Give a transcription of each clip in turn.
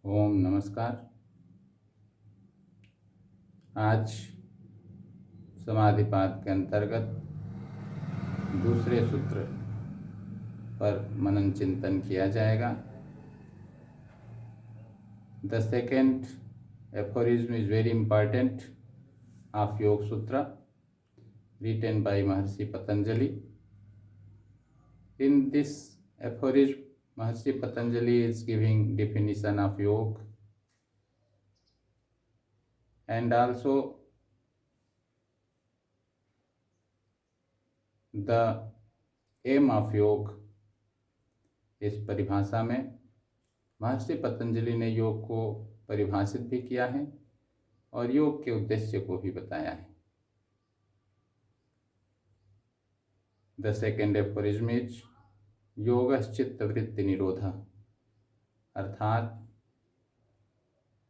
ओम नमस्कार। आज समाधिपाद के अंतर्गत दूसरे सूत्र पर मनन चिंतन किया जाएगा। The second aphorism is very important of Yoga Sutra, written by Maharishi Patanjali. In this aphorism, Maharishi Patanjali is giving definition of yoga and also the aim of योग। इस परिभाषा में महर्षि पतंजलि ने योग को परिभाषित भी किया है और योग के उद्देश्य को भी बताया है। द सेकेंड एफोरिज्म इज योगश्चित्तवृत्ति निरोध, अर्थात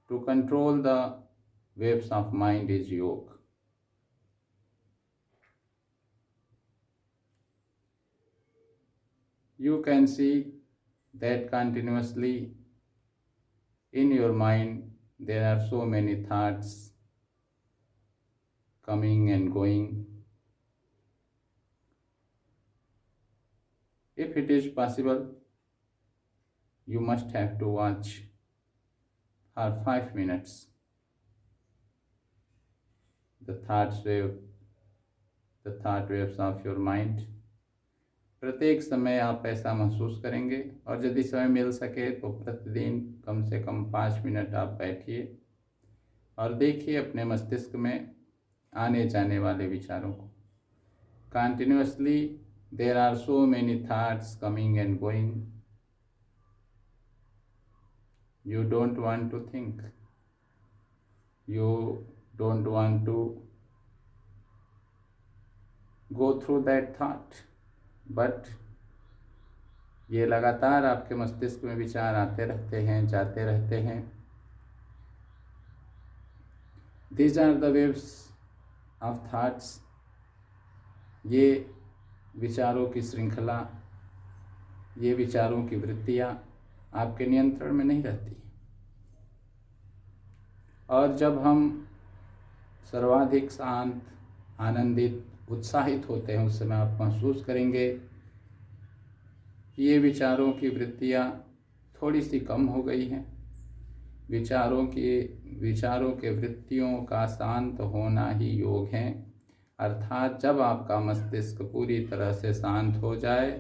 to control the waves of mind is yoga. You can see that continuously in your mind there are so many thoughts coming and going. If it is possible, you must have to watch for 5 minutes the thought waves of your mind. प्रत्येक समय आप ऐसा महसूस करेंगे और यदि समय मिल सके तो प्रतिदिन कम से कम 5 मिनट आप बैठिए और देखिए अपने मस्तिष्क में आने जाने वाले विचारों को। Continuously there are so many thoughts coming and going. You don't want to think, you don't want to go through that thought, but ये लगातार आपके मस्तिष्क में विचार आते रहते हैं, जाते रहते हैं। These are the waves of thoughts. ये विचारों की श्रृंखला, ये विचारों की वृत्तियाँ आपके नियंत्रण में नहीं रहती। और जब हम सर्वाधिक शांत, आनंदित, उत्साहित होते हैं उस समय आप महसूस करेंगे कि ये विचारों की वृत्तियाँ थोड़ी सी कम हो गई हैं। विचारों के वृत्तियों का शांत होना ही योग है। अर्थात जब आपका मस्तिष्क पूरी तरह से शांत हो जाए,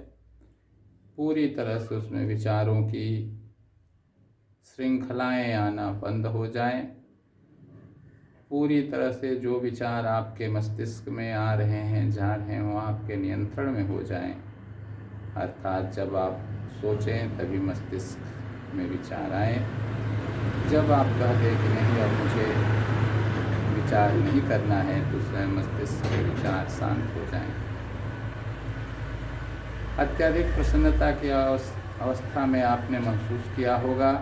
पूरी तरह से उसमें विचारों की श्रृंखलाएं आना बंद हो जाएं, पूरी तरह से जो विचार आपके मस्तिष्क में आ रहे हैं, जा रहे हैं, वो आपके नियंत्रण में हो जाएं। अर्थात जब आप सोचें तभी मस्तिष्क में विचार आए। जब आप कह दें कि नहीं अब मुझे विचार नहीं करना है तो स्वयं मस्तिष्क के विचार शांत हो जाएं। अत्यधिक प्रसन्नता की अवस्था में आपने महसूस किया होगा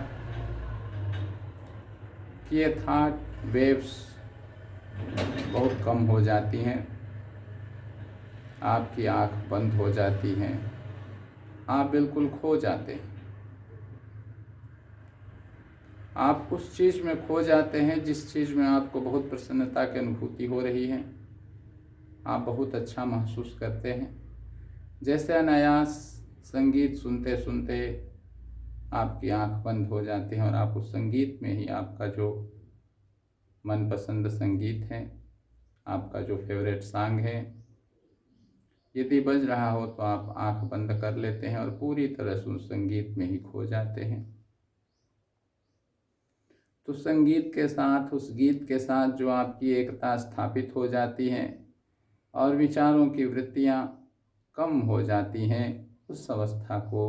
कि ये थॉट वेव्स बहुत कम हो जाती हैं, आपकी आँख बंद हो जाती हैं, आप बिल्कुल खो जाते हैं। आप उस चीज़ में खो जाते हैं जिस चीज़ में आपको बहुत प्रसन्नता की अनुभूति हो रही है। आप बहुत अच्छा महसूस करते हैं। जैसे अनायास संगीत सुनते सुनते आपकी आँख बंद हो जाती है और आप उस संगीत में ही आपका जो मनपसंद संगीत है, आपका जो फेवरेट सॉन्ग है, यदि बज रहा हो तो आप आँख बंद कर लेते हैं और पूरी तरह से उस संगीत में ही खो जाते हैं। तो संगीत के साथ, उस गीत के साथ जो आपकी एकता स्थापित हो जाती है और विचारों की वृत्तियाँ कम हो जाती हैं, उस अवस्था को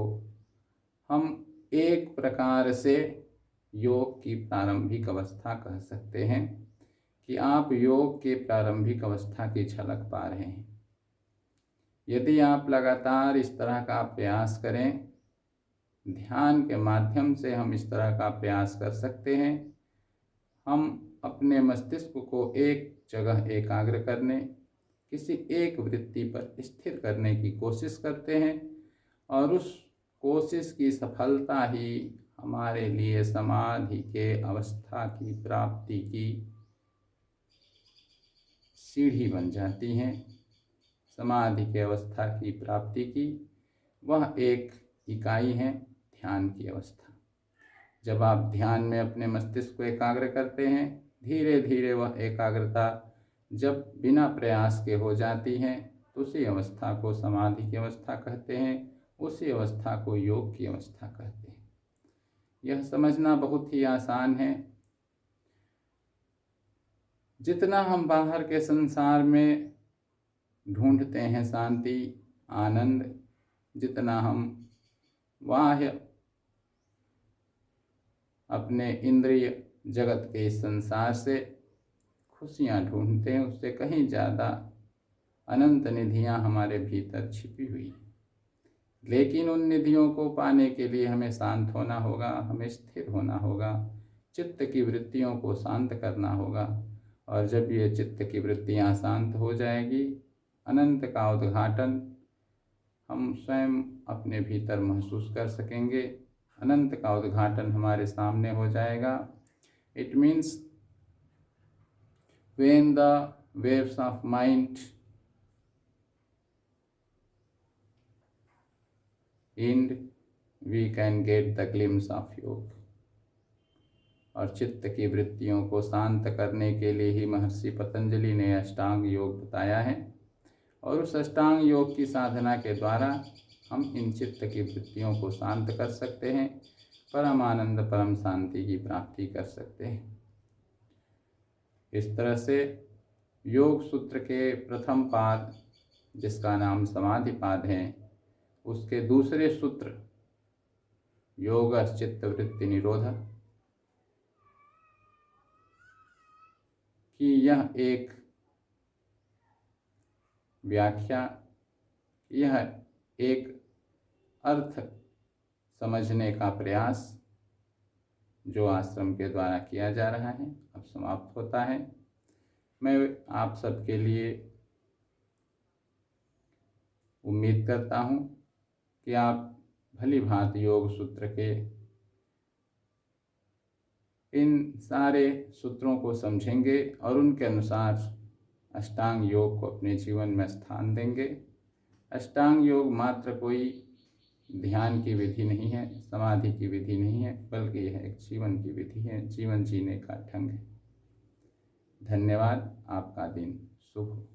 हम एक प्रकार से योग की प्रारंभिक अवस्था कह सकते हैं कि आप योग के प्रारंभिक अवस्था की झलक पा रहे हैं। यदि आप लगातार इस तरह का प्रयास करें, ध्यान के माध्यम से हम इस तरह का प्रयास कर सकते हैं। हम अपने मस्तिष्क को एक जगह एकाग्र करने, किसी एक वृत्ति पर स्थिर करने की कोशिश करते हैं और उस कोशिश की सफलता ही हमारे लिए समाधि के अवस्था की प्राप्ति की सीढ़ी बन जाती हैं। समाधि के अवस्था की प्राप्ति की वह एक इकाई है ध्यान की अवस्था। जब आप ध्यान में अपने मस्तिष्क को एकाग्र करते हैं, धीरे धीरे वह एकाग्रता जब बिना प्रयास के हो जाती है तो उसी अवस्था को समाधि की अवस्था कहते हैं, उसी अवस्था को योग की अवस्था कहते हैं। यह समझना बहुत ही आसान है। जितना हम बाहर के संसार में ढूंढते हैं शांति, आनंद, जितना हम बाह्य अपने इंद्रिय जगत के इस संसार से खुशियाँ ढूंढते हैं, उससे कहीं ज़्यादा अनंत निधियाँ हमारे भीतर छिपी हुई हैं। लेकिन उन निधियों को पाने के लिए हमें शांत होना होगा, हमें स्थिर होना होगा, चित्त की वृत्तियों को शांत करना होगा। और जब ये चित्त की वृत्तियाँ शांत हो जाएगी, अनंत का उद्घाटन हम स्वयं अपने भीतर महसूस कर सकेंगे। अनंत का उद्घाटन हमारे सामने हो जाएगा। It means when the waves of mind end, we can get the glimpse of योग। और चित्त की वृत्तियों को शांत करने के लिए ही महर्षि पतंजलि ने अष्टांग योग बताया है। और उस अष्टांग योग की साधना के द्वारा हम इन चित्त की वृत्तियों को शांत कर सकते हैं, परम आनंद, परम शांति की प्राप्ति कर सकते हैं। इस तरह से योग सूत्र के प्रथम पाद, जिसका नाम समाधि पाद है, उसके दूसरे सूत्र योग चित्त वृत्ति निरोध की यह एक व्याख्या, यह एक अर्थ समझने का प्रयास जो आश्रम के द्वारा किया जा रहा है, अब समाप्त होता है। मैं आप सबके लिए उम्मीद करता हूँ कि आप भली भांति योग सूत्र के इन सारे सूत्रों को समझेंगे और उनके अनुसार अष्टांग योग को अपने जीवन में स्थान देंगे। अष्टांग योग मात्र कोई ध्यान की विधि नहीं है, समाधि की विधि नहीं है, बल्कि यह एक जीवन की विधि है, जीवन जीने का ढंग है। धन्यवाद। आपका दिन शुभ हो।